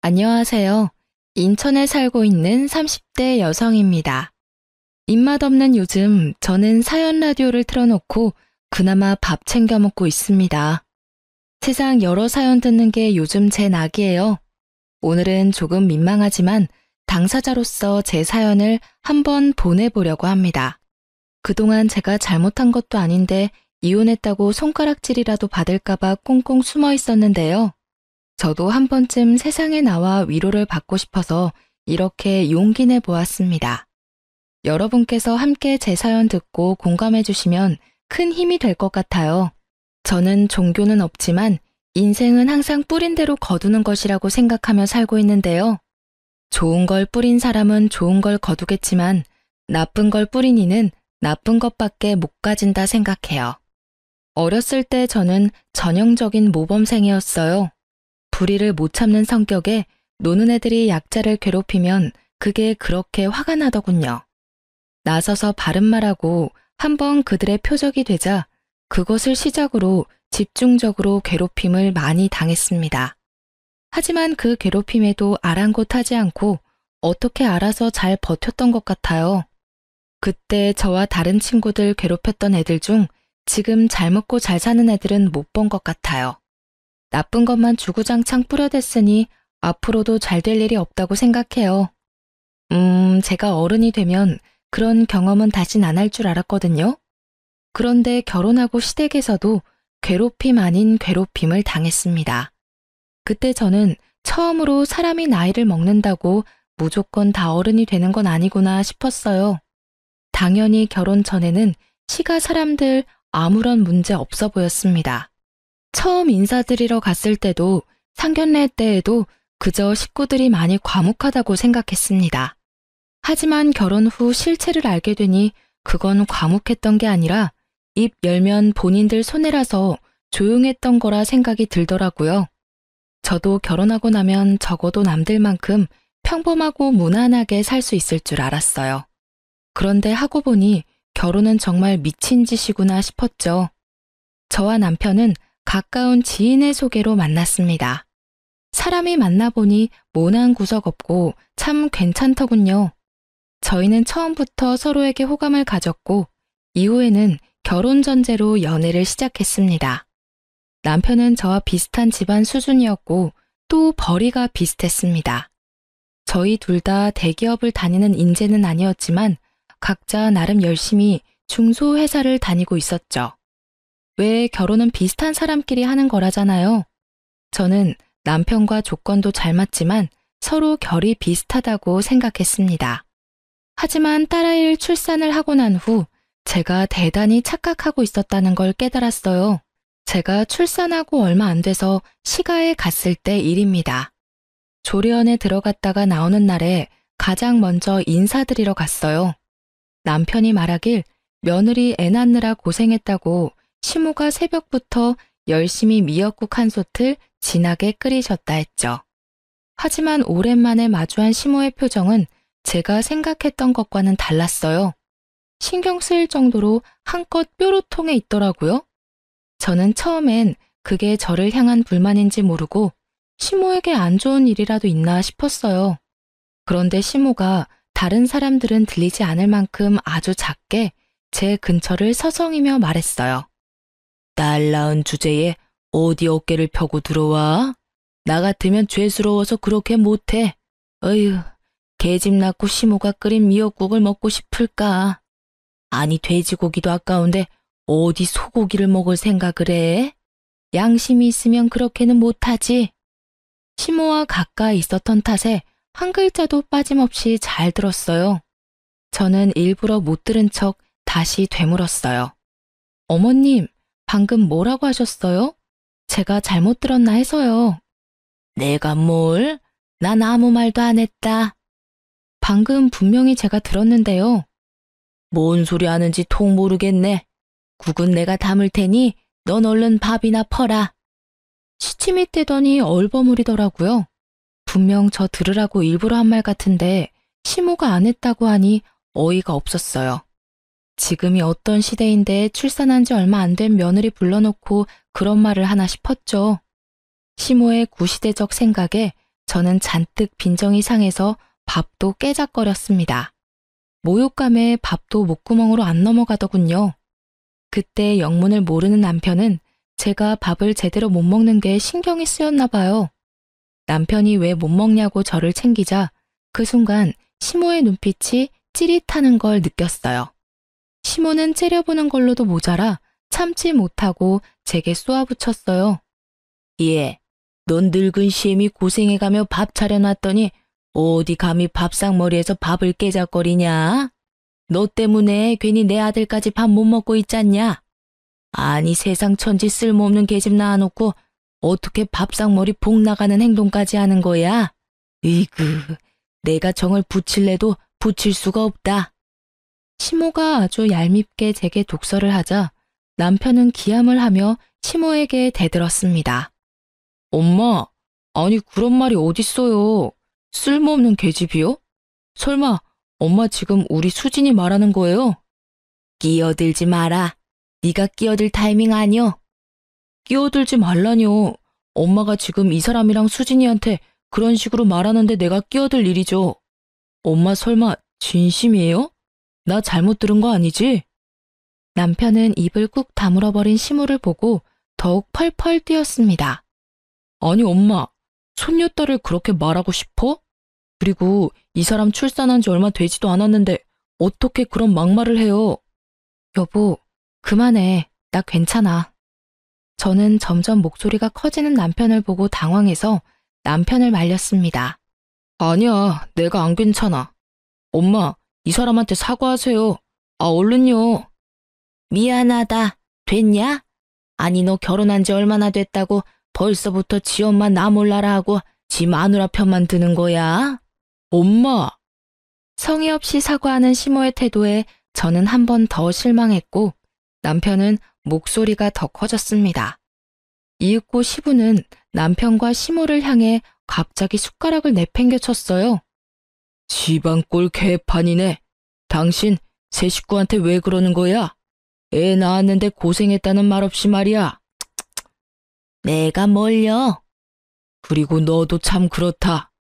안녕하세요. 인천에 살고 있는 30대 여성입니다. 입맛 없는 요즘 저는 사연 라디오를 틀어놓고 그나마 밥 챙겨 먹고 있습니다. 세상 여러 사연 듣는 게 요즘 제 낙이에요. 오늘은 조금 민망하지만 당사자로서 제 사연을 한번 보내보려고 합니다. 그동안 제가 잘못한 것도 아닌데 이혼했다고 손가락질이라도 받을까봐 꽁꽁 숨어 있었는데요. 저도 한 번쯤 세상에 나와 위로를 받고 싶어서 이렇게 용기 내 보았습니다. 여러분께서 함께 제 사연 듣고 공감해 주시면 큰 힘이 될 것 같아요. 저는 종교는 없지만 인생은 항상 뿌린 대로 거두는 것이라고 생각하며 살고 있는데요. 좋은 걸 뿌린 사람은 좋은 걸 거두겠지만 나쁜 걸 뿌린 이는 나쁜 것밖에 못 가진다 생각해요. 어렸을 때 저는 전형적인 모범생이었어요. 불의를 못 참는 성격에 노는 애들이 약자를 괴롭히면 그게 그렇게 화가 나더군요. 나서서 바른 말하고 한번 그들의 표적이 되자 그것을 시작으로 집중적으로 괴롭힘을 많이 당했습니다. 하지만 그 괴롭힘에도 아랑곳하지 않고 어떻게 알아서 잘 버텼던 것 같아요. 그때 저와 다른 친구들 괴롭혔던 애들 중 지금 잘 먹고 잘 사는 애들은 못 본 것 같아요. 나쁜 것만 주구장창 뿌려댔으니 앞으로도 잘 될 일이 없다고 생각해요. 제가 어른이 되면 그런 경험은 다신 안 할 줄 알았거든요. 그런데 결혼하고 시댁에서도 괴롭힘 아닌 괴롭힘을 당했습니다. 그때 저는 처음으로 사람이 나이를 먹는다고 무조건 다 어른이 되는 건 아니구나 싶었어요. 당연히 결혼 전에는 시가 사람들 아무런 문제 없어 보였습니다. 처음 인사드리러 갔을 때도 상견례 때에도 그저 식구들이 많이 과묵하다고 생각했습니다. 하지만 결혼 후 실체를 알게 되니 그건 과묵했던 게 아니라 입 열면 본인들 손해라서 조용했던 거라 생각이 들더라고요. 저도 결혼하고 나면 적어도 남들만큼 평범하고 무난하게 살 수 있을 줄 알았어요. 그런데 하고 보니 결혼은 정말 미친 짓이구나 싶었죠. 저와 남편은 가까운 지인의 소개로 만났습니다. 사람이 만나보니 모난 구석 없고 참 괜찮더군요. 저희는 처음부터 서로에게 호감을 가졌고 이후에는 결혼 전제로 연애를 시작했습니다. 남편은 저와 비슷한 집안 수준이었고 또 벌이가 비슷했습니다. 저희 둘 다 대기업을 다니는 인재는 아니었지만 각자 나름 열심히 중소회사를 다니고 있었죠. 왜 결혼은 비슷한 사람끼리 하는 거라잖아요. 저는 남편과 조건도 잘 맞지만 서로 결이 비슷하다고 생각했습니다. 하지만 딸아이를 출산을 하고 난 후 제가 대단히 착각하고 있었다는 걸 깨달았어요. 제가 출산하고 얼마 안 돼서 시가에 갔을 때 일입니다. 조리원에 들어갔다가 나오는 날에 가장 먼저 인사드리러 갔어요. 남편이 말하길 며느리 애 낳느라 고생했다고 시모가 새벽부터 열심히 미역국 한 솥을 진하게 끓이셨다 했죠. 하지만 오랜만에 마주한 시모의 표정은 제가 생각했던 것과는 달랐어요. 신경 쓰일 정도로 한껏 뾰로통해 있더라고요. 저는 처음엔 그게 저를 향한 불만인지 모르고 시모에게 안 좋은 일이라도 있나 싶었어요. 그런데 시모가 다른 사람들은 들리지 않을 만큼 아주 작게 제 근처를 서성이며 말했어요. 딸 낳은 주제에 어디 어깨를 펴고 들어와? 나 같으면 죄스러워서 그렇게 못해. 어휴, 개집 낳고 시모가 끓인 미역국을 먹고 싶을까? 아니 돼지고기도 아까운데 어디 소고기를 먹을 생각을 해? 양심이 있으면 그렇게는 못하지. 시모와 가까이 있었던 탓에 한 글자도 빠짐없이 잘 들었어요. 저는 일부러 못 들은 척 다시 되물었어요. 어머님, 방금 뭐라고 하셨어요? 제가 잘못 들었나 해서요. 내가 뭘? 난 아무 말도 안 했다. 방금 분명히 제가 들었는데요. 뭔 소리 하는지 통 모르겠네. 국은 내가 담을 테니 넌 얼른 밥이나 퍼라. 시침이 떼더니 얼버무리더라고요. 분명 저 들으라고 일부러 한 말 같은데 시모가 안 했다고 하니 어이가 없었어요. 지금이 어떤 시대인데 출산한 지 얼마 안 된 며느리 불러놓고 그런 말을 하나 싶었죠. 시모의 구시대적 생각에 저는 잔뜩 빈정이 상해서 밥도 깨작거렸습니다. 모욕감에 밥도 목구멍으로 안 넘어가더군요. 그때 영문을 모르는 남편은 제가 밥을 제대로 못 먹는 게 신경이 쓰였나 봐요. 남편이 왜 못 먹냐고 저를 챙기자 그 순간 시모의 눈빛이 찌릿하는 걸 느꼈어요. 시모는 째려보는 걸로도 모자라 참지 못하고 제게 쏘아붙였어요. 예, 넌 늙은 시엠이 고생해가며 밥 차려놨더니 어디 감히 밥상머리에서 밥을 깨작거리냐? 너 때문에 괜히 내 아들까지 밥 못 먹고 있잖냐? 아니 세상 천지 쓸모없는 계집 낳아놓고 어떻게 밥상머리 복 나가는 행동까지 하는 거야? 으이그, 내가 정을 붙일래도 붙일 수가 없다. 시모가 아주 얄밉게 제게 독설을 하자 남편은 기함을 하며 시모에게 대들었습니다. 엄마, 아니 그런 말이 어딨어요. 쓸모없는 계집이요? 설마 엄마 지금 우리 수진이 말하는 거예요? 끼어들지 마라. 네가 끼어들 타이밍 아니요. 끼어들지 말라뇨. 엄마가 지금 이 사람이랑 수진이한테 그런 식으로 말하는데 내가 끼어들 일이죠. 엄마 설마 진심이에요? 나 잘못 들은 거 아니지? 남편은 입을 꾹 다물어버린 시모를 보고 더욱 펄펄 뛰었습니다. 아니 엄마, 손녀딸을 그렇게 말하고 싶어? 그리고 이 사람 출산한 지 얼마 되지도 않았는데 어떻게 그런 막말을 해요? 여보, 그만해. 나 괜찮아. 저는 점점 목소리가 커지는 남편을 보고 당황해서 남편을 말렸습니다. 아니야, 내가 안 괜찮아. 엄마, 이 사람한테 사과하세요. 아, 얼른요. 미안하다. 됐냐? 아니, 너 결혼한 지 얼마나 됐다고 벌써부터 지 엄마 나 몰라라 하고 지 마누라 편만 드는 거야? 엄마! 성의 없이 사과하는 시모의 태도에 저는 한 번 더 실망했고 남편은 목소리가 더 커졌습니다. 이윽고 시부는 남편과 시모를 향해 갑자기 숟가락을 내팽겨 쳤어요. 집안꼴 개판이네. 당신 새 식구한테 왜 그러는 거야? 애 낳았는데 고생했다는 말 없이 말이야. 내가 뭘요? 그리고 너도 참 그렇다.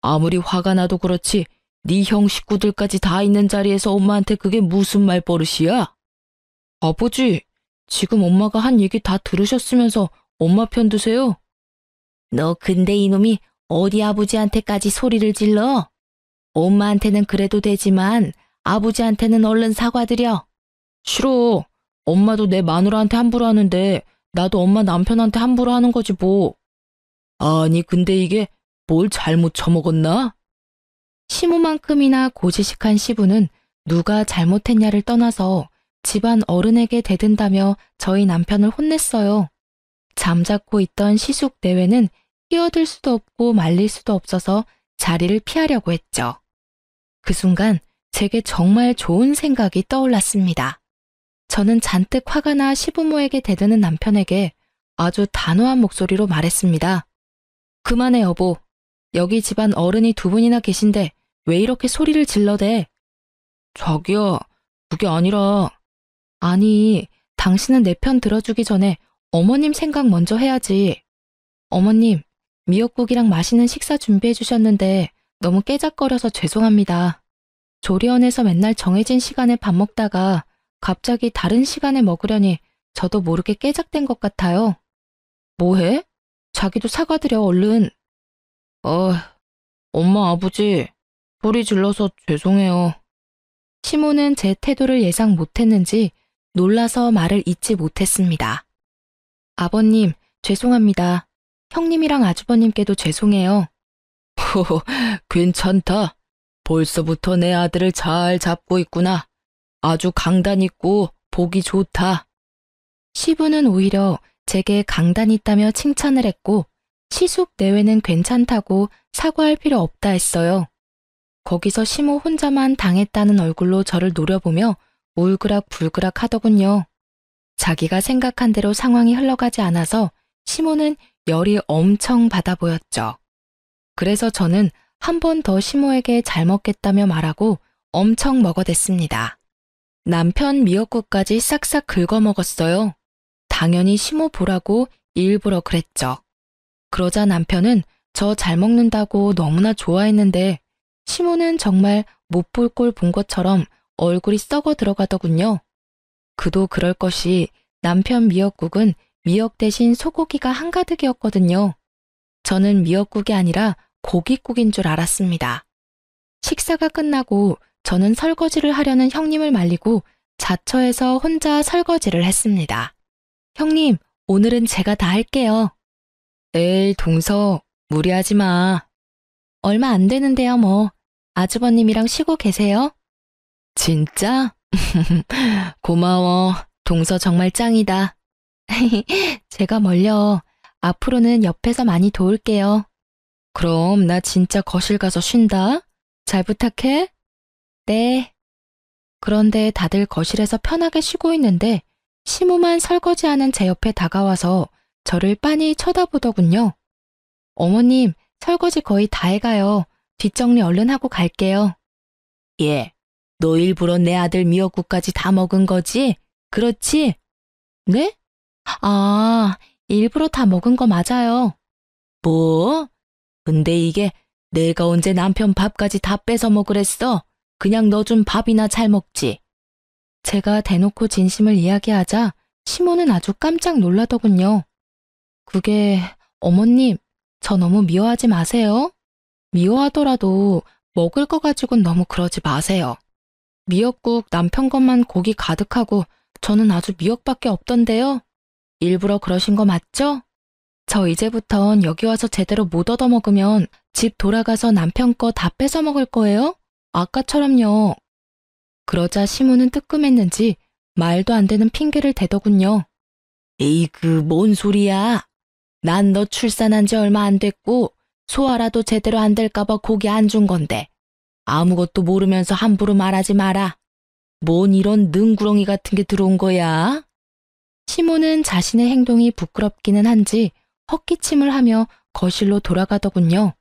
아무리 화가 나도 그렇지 네 형 식구들까지 다 있는 자리에서 엄마한테 그게 무슨 말버릇이야? 아버지, 지금 엄마가 한 얘기 다 들으셨으면서 엄마 편 드세요? 너 근데 이놈이 어디 아버지한테까지 소리를 질러? 엄마한테는 그래도 되지만 아버지한테는 얼른 사과드려. 싫어. 엄마도 내 마누라한테 함부로 하는데 나도 엄마 남편한테 함부로 하는 거지 뭐. 아니 근데 이게 뭘 잘못 처먹었나? 시모만큼이나 고지식한 시부는 누가 잘못했냐를 떠나서 집안 어른에게 대든다며 저희 남편을 혼냈어요. 잠자코 있던 시숙 내외는 끼어들 수도 없고 말릴 수도 없어서 자리를 피하려고 했죠. 그 순간 제게 정말 좋은 생각이 떠올랐습니다. 저는 잔뜩 화가 나 시부모에게 대드는 남편에게 아주 단호한 목소리로 말했습니다. 그만해 여보. 여기 집안 어른이 두 분이나 계신데 왜 이렇게 소리를 질러대? 자기야, 그게 아니라. 아니, 당신은 내 편 들어주기 전에 어머님 생각 먼저 해야지. 어머님, 미역국이랑 맛있는 식사 준비해 주셨는데 너무 깨작거려서 죄송합니다. 조리원에서 맨날 정해진 시간에 밥 먹다가 갑자기 다른 시간에 먹으려니 저도 모르게 깨작된 것 같아요. 뭐해? 자기도 사과드려 얼른. 엄마 아버지 소리 질러서 죄송해요. 시모는 제 태도를 예상 못했는지 놀라서 말을 잇지 못했습니다. 아버님 죄송합니다. 형님이랑 아주버님께도 죄송해요. 호호, 괜찮다. 벌써부터 내 아들을 잘 잡고 있구나. 아주 강단 있고 보기 좋다. 시부는 오히려 제게 강단 있다며 칭찬을 했고 시숙 내외는 괜찮다고 사과할 필요 없다 했어요. 거기서 시모 혼자만 당했다는 얼굴로 저를 노려보며 울그락불그락 하더군요. 자기가 생각한 대로 상황이 흘러가지 않아서 시모는 열이 엄청 받아 보였죠. 그래서 저는 한 번 더 시모에게 잘 먹겠다며 말하고 엄청 먹어댔습니다. 남편 미역국까지 싹싹 긁어 먹었어요. 당연히 시모 보라고 일부러 그랬죠. 그러자 남편은 저 잘 먹는다고 너무나 좋아했는데 시모는 정말 못 볼 꼴 본 것처럼 얼굴이 썩어 들어가더군요. 그도 그럴 것이 남편 미역국은 미역 대신 소고기가 한가득이었거든요. 저는 미역국이 아니라 고깃국인 줄 알았습니다. 식사가 끝나고 저는 설거지를 하려는 형님을 말리고 자처해서 혼자 설거지를 했습니다. 형님, 오늘은 제가 다 할게요. 에이, 동서, 무리하지 마. 얼마 안 되는데요, 뭐. 아주버님이랑 쉬고 계세요? 진짜? 고마워. 동서 정말 짱이다. 제가 멀려. 앞으로는 옆에서 많이 도울게요. 그럼 나 진짜 거실 가서 쉰다. 잘 부탁해. 네. 그런데 다들 거실에서 편하게 쉬고 있는데 시무만 설거지하는 제 옆에 다가와서 저를 빤히 쳐다보더군요. 어머님, 설거지 거의 다 해가요. 뒷정리 얼른 하고 갈게요. 예, 너 일부러 내 아들 미역국까지 다 먹은 거지? 그렇지? 네? 아, 일부러 다 먹은 거 맞아요. 뭐? 근데 이게 내가 언제 남편 밥까지 다 뺏어 먹으랬어? 그냥 너 준 밥이나 잘 먹지. 제가 대놓고 진심을 이야기하자 시모는 아주 깜짝 놀라더군요. 그게 어머님, 저 너무 미워하지 마세요. 미워하더라도 먹을 거 가지고는 너무 그러지 마세요. 미역국 남편 것만 고기 가득하고 저는 아주 미역밖에 없던데요. 일부러 그러신 거 맞죠? 저 이제부턴 여기 와서 제대로 못 얻어먹으면 집 돌아가서 남편 거 다 뺏어 먹을 거예요? 아까처럼요. 그러자 시무는 뜨끔했는지 말도 안 되는 핑계를 대더군요. 에이그, 뭔 소리야. 난 너 출산한 지 얼마 안 됐고 소화라도 제대로 안 될까봐 고기 안 준 건데 아무것도 모르면서 함부로 말하지 마라. 뭔 이런 능구렁이 같은 게 들어온 거야? 시모는 자신의 행동이 부끄럽기는 한지 헛기침을 하며 거실로 돌아가더군요.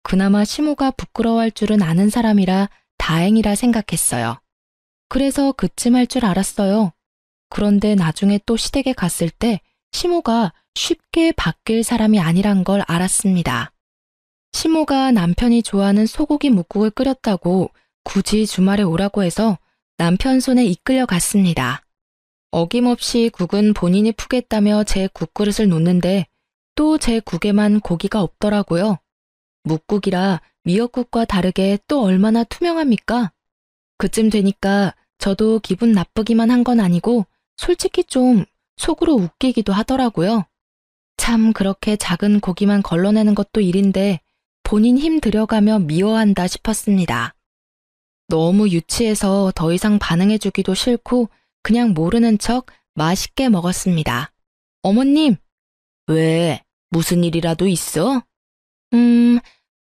그나마 시모가 부끄러워할 줄은 아는 사람이라 다행이라 생각했어요. 그래서 그쯤할 줄 알았어요. 그런데 나중에 또 시댁에 갔을 때 시모가 쉽게 바뀔 사람이 아니란 걸 알았습니다. 시모가 남편이 좋아하는 소고기 묵국을 끓였다고 굳이 주말에 오라고 해서 남편 손에 이끌려 갔습니다. 어김없이 국은 본인이 푸겠다며 제 국그릇을 놓는데 또 제 국에만 고기가 없더라고요. 묵국이라 미역국과 다르게 또 얼마나 투명합니까? 그쯤 되니까 저도 기분 나쁘기만 한 건 아니고 솔직히 좀 속으로 웃기기도 하더라고요. 참 그렇게 작은 고기만 걸러내는 것도 일인데 본인 힘 들여가며 미워한다 싶었습니다. 너무 유치해서 더 이상 반응해주기도 싫고 그냥 모르는 척 맛있게 먹었습니다. 어머님! 왜? 무슨 일이라도 있어?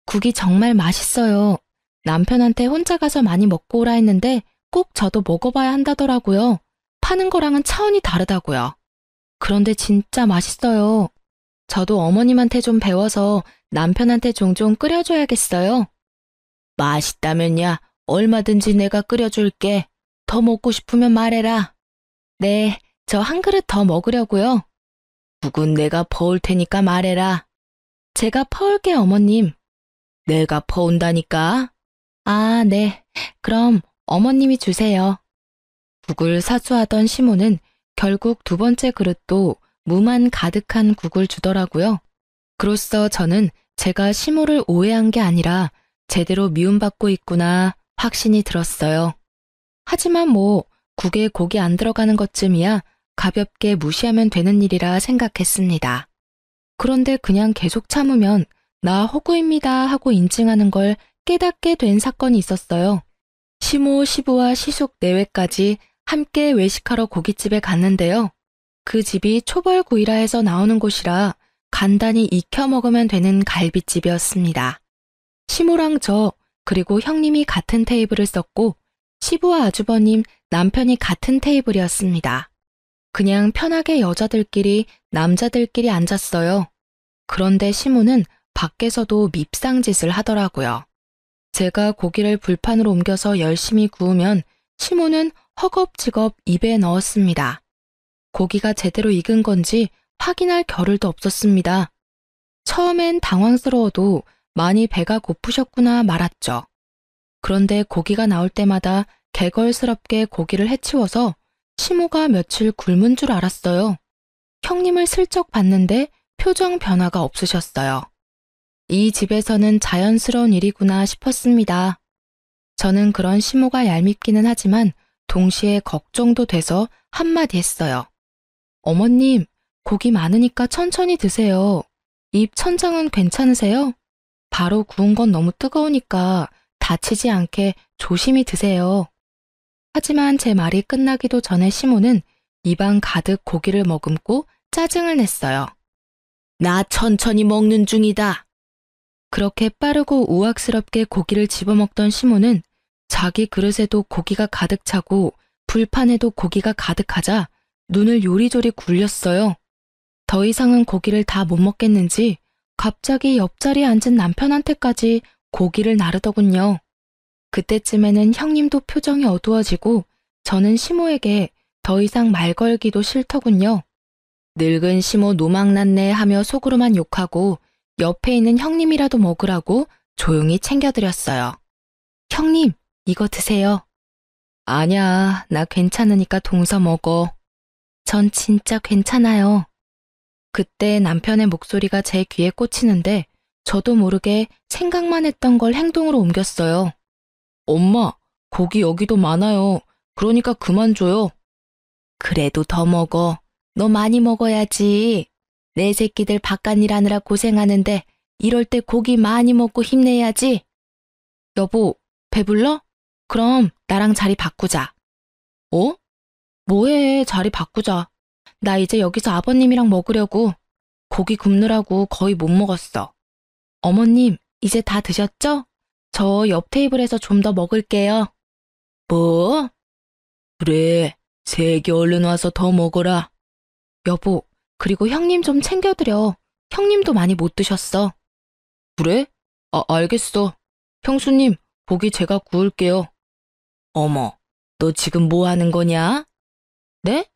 국이 정말 맛있어요. 남편한테 혼자 가서 많이 먹고 오라 했는데 꼭 저도 먹어봐야 한다더라고요. 파는 거랑은 차원이 다르다고요. 그런데 진짜 맛있어요. 저도 어머님한테 좀 배워서 남편한테 종종 끓여줘야겠어요. 맛있다면야 얼마든지 내가 끓여줄게. 더 먹고 싶으면 말해라. 네, 저 한 그릇 더 먹으려고요. 국은 내가 퍼올 테니까 말해라. 제가 퍼올게 어머님. 내가 퍼온다니까? 아, 네. 그럼 어머님이 주세요. 국을 사수하던 시모는 결국 두 번째 그릇도 무만 가득한 국을 주더라고요. 그로써 저는 제가 시모를 오해한 게 아니라 제대로 미움받고 있구나 확신이 들었어요. 하지만 뭐 국에 고기 안 들어가는 것쯤이야 가볍게 무시하면 되는 일이라 생각했습니다. 그런데 그냥 계속 참으면 나 허구입니다 하고 인증하는 걸 깨닫게 된 사건이 있었어요. 시모, 시부와 시숙 내외까지 함께 외식하러 고깃집에 갔는데요. 그 집이 초벌구이라 해서 나오는 곳이라 간단히 익혀 먹으면 되는 갈비집이었습니다. 시모랑 저 그리고 형님이 같은 테이블을 썼고 시부와 아주버님, 남편이 같은 테이블이었습니다. 그냥 편하게 여자들끼리 남자들끼리 앉았어요. 그런데 시모는 밖에서도 밉상짓을 하더라고요. 제가 고기를 불판으로 옮겨서 열심히 구우면 시모는 허겁지겁 입에 넣었습니다. 고기가 제대로 익은 건지 확인할 겨를도 없었습니다. 처음엔 당황스러워도 많이 배가 고프셨구나 말았죠. 그런데 고기가 나올 때마다 개걸스럽게 고기를 해치워서 시모가 며칠 굶은 줄 알았어요. 형님을 슬쩍 봤는데 표정 변화가 없으셨어요. 이 집에서는 자연스러운 일이구나 싶었습니다. 저는 그런 시모가 얄밉기는 하지만 동시에 걱정도 돼서 한마디 했어요. 어머님, 고기 많으니까 천천히 드세요. 입 천장은 괜찮으세요? 바로 구운 건 너무 뜨거우니까 다치지 않게 조심히 드세요. 하지만 제 말이 끝나기도 전에 시모는 입안 가득 고기를 머금고 짜증을 냈어요. 나 천천히 먹는 중이다. 그렇게 빠르고 우악스럽게 고기를 집어먹던 시모는 자기 그릇에도 고기가 가득 차고 불판에도 고기가 가득하자 눈을 요리조리 굴렸어요. 더 이상은 고기를 다 못 먹겠는지 갑자기 옆자리에 앉은 남편한테까지 고기를 나르더군요. 그때쯤에는 형님도 표정이 어두워지고 저는 시모에게 더 이상 말 걸기도 싫더군요. 늙은 시모 노망났네 하며 속으로만 욕하고 옆에 있는 형님이라도 먹으라고 조용히 챙겨드렸어요. 형님, 이거 드세요. 아냐, 나 괜찮으니까 동서 먹어. 전 진짜 괜찮아요. 그때 남편의 목소리가 제 귀에 꽂히는데 저도 모르게 생각만 했던 걸 행동으로 옮겼어요. 엄마, 고기 여기도 많아요. 그러니까 그만 줘요. 그래도 더 먹어. 너 많이 먹어야지. 내 새끼들 바깥일 하느라 고생하는데 이럴 때 고기 많이 먹고 힘내야지. 여보, 배불러? 그럼 나랑 자리 바꾸자. 어? 뭐해, 자리 바꾸자. 나 이제 여기서 아버님이랑 먹으려고. 고기 굽느라고 거의 못 먹었어. 어머님, 이제 다 드셨죠? 저 옆 테이블에서 좀 더 먹을게요. 뭐? 그래, 세게 얼른 와서 더 먹어라. 여보, 그리고 형님 좀 챙겨드려. 형님도 많이 못 드셨어. 그래? 알겠어. 형수님, 고기 제가 구울게요. 어머, 너 지금 뭐 하는 거냐? 네?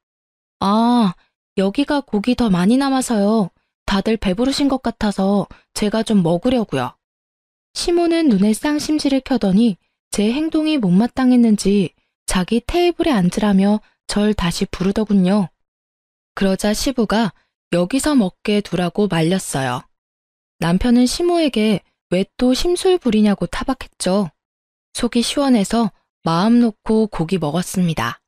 아, 여기가 고기 더 많이 남아서요. 다들 배부르신 것 같아서 제가 좀 먹으려고요. 시모는 눈에 쌍심지를 켜더니 제 행동이 못마땅했는지 자기 테이블에 앉으라며 절 다시 부르더군요. 그러자 시부가 여기서 먹게 두라고 말렸어요. 남편은 시모에게 왜 또 심술 부리냐고 타박했죠. 속이 시원해서 마음 놓고 고기 먹었습니다.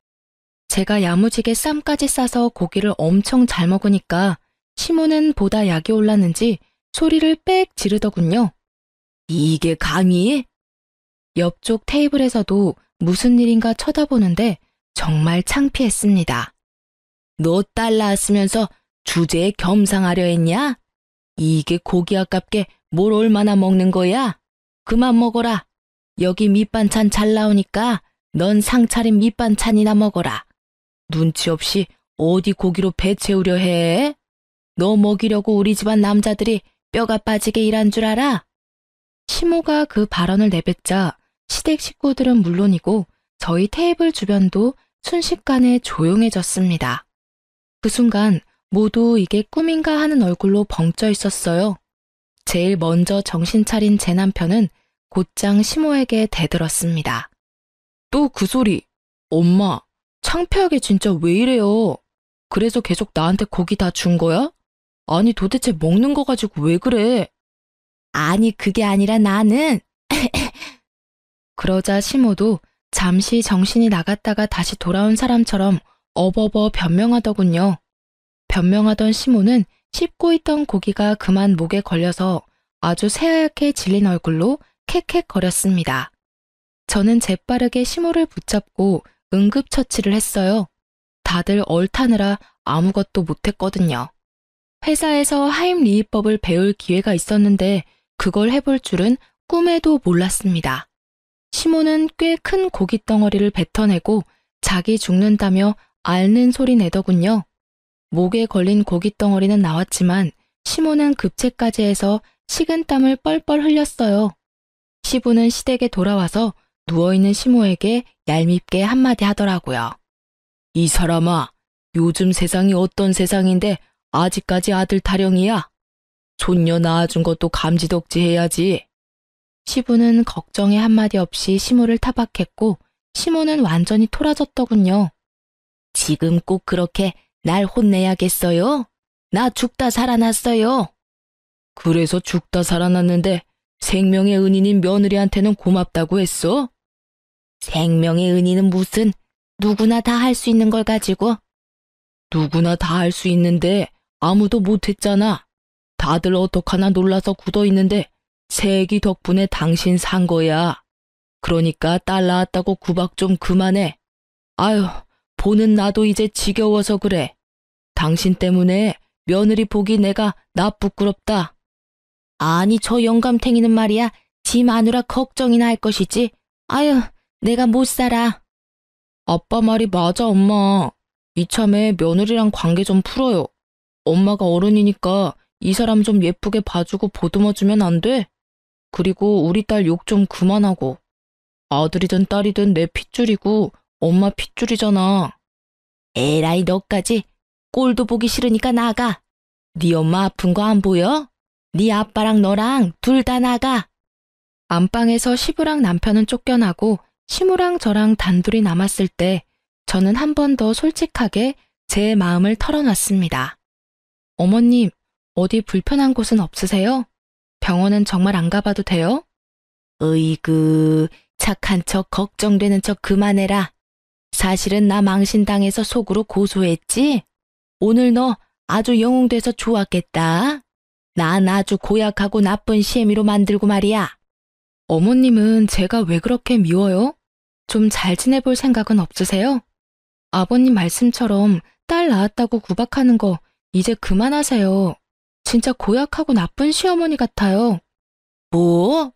제가 야무지게 쌈까지 싸서 고기를 엄청 잘 먹으니까 시모는 보다 약이 올랐는지 소리를 빽 지르더군요. 이게 감히? 옆쪽 테이블에서도 무슨 일인가 쳐다보는데 정말 창피했습니다. 너 딸 낳았으면서 주제에 겸상하려 했냐? 이게 고기 아깝게 뭘 얼마나 먹는 거야? 그만 먹어라. 여기 밑반찬 잘 나오니까 넌 상차림 밑반찬이나 먹어라. 눈치 없이 어디 고기로 배 채우려 해? 너 먹이려고 우리 집안 남자들이 뼈가 빠지게 일한 줄 알아? 시모가 그 발언을 내뱉자 시댁 식구들은 물론이고 저희 테이블 주변도 순식간에 조용해졌습니다. 그 순간 모두 이게 꿈인가 하는 얼굴로 벙쪄 있었어요. 제일 먼저 정신 차린 제 남편은 곧장 시모에게 대들었습니다. 또 그 소리. 엄마, 창피하게 진짜 왜 이래요? 그래서 계속 나한테 고기 다 준 거야? 아니 도대체 먹는 거 가지고 왜 그래? 아니 그게 아니라 나는 그러자 시모도 잠시 정신이 나갔다가 다시 돌아온 사람처럼 어버버 변명하더군요. 변명하던 시모는 씹고 있던 고기가 그만 목에 걸려서 아주 새하얗게 질린 얼굴로 캑캑거렸습니다. 저는 재빠르게 시모를 붙잡고 응급처치를 했어요. 다들 얼타느라 아무것도 못했거든요. 회사에서 하임리히법을 배울 기회가 있었는데 그걸 해볼 줄은 꿈에도 몰랐습니다. 시모는 꽤 큰 고깃덩어리를 뱉어내고 자기 죽는다며 앓는 소리 내더군요. 목에 걸린 고깃덩어리는 나왔지만 시모는 급체까지 해서 식은땀을 뻘뻘 흘렸어요. 시부는 시댁에 돌아와서 누워있는 시모에게 얄밉게 한마디 하더라고요. 이 사람아, 요즘 세상이 어떤 세상인데 아직까지 아들 타령이야? 손녀 낳아준 것도 감지덕지 해야지. 시부는 걱정에 한마디 없이 시모를 타박했고 시모는 완전히 토라졌더군요. 지금 꼭 그렇게 날 혼내야겠어요? 나 죽다 살아났어요. 그래서 죽다 살아났는데 생명의 은인인 며느리한테는 고맙다고 했어? 생명의 은인은 무슨, 누구나 다 할 수 있는 걸 가지고. 누구나 다 할 수 있는데 아무도 못했잖아. 다들 어떡하나 놀라서 굳어있는데 새애기 덕분에 당신 산 거야. 그러니까 딸 낳았다고 구박 좀 그만해. 아유, 보는 나도 이제 지겨워서 그래. 당신 때문에 며느리 보기 내가 나 부끄럽다. 아니, 저 영감탱이는 말이야. 지 마누라 걱정이나 할 것이지. 아유, 내가 못 살아. 아빠 말이 맞아, 엄마. 이참에 며느리랑 관계 좀 풀어요. 엄마가 어른이니까 이 사람 좀 예쁘게 봐주고 보듬어주면 안 돼? 그리고 우리 딸 욕 좀 그만하고. 아들이든 딸이든 내 핏줄이고 엄마 핏줄이잖아. 에라이, 너까지. 꼴도 보기 싫으니까 나가. 네 엄마 아픈 거 안 보여? 네 아빠랑 너랑 둘 다 나가. 안방에서 시부랑 남편은 쫓겨나고 시무랑 저랑 단둘이 남았을 때 저는 한 번 더 솔직하게 제 마음을 털어놨습니다. 어머님, 어디 불편한 곳은 없으세요? 병원은 정말 안 가봐도 돼요? 으이그, 착한 척 걱정되는 척 그만해라. 사실은 나 망신당해서 속으로 고소했지? 오늘 너 아주 영웅돼서 좋았겠다. 난 아주 고약하고 나쁜 시애미로 만들고 말이야. 어머님은 제가 왜 그렇게 미워요? 좀 잘 지내볼 생각은 없으세요? 아버님 말씀처럼 딸 낳았다고 구박하는 거 이제 그만하세요. 진짜 고약하고 나쁜 시어머니 같아요. 뭐?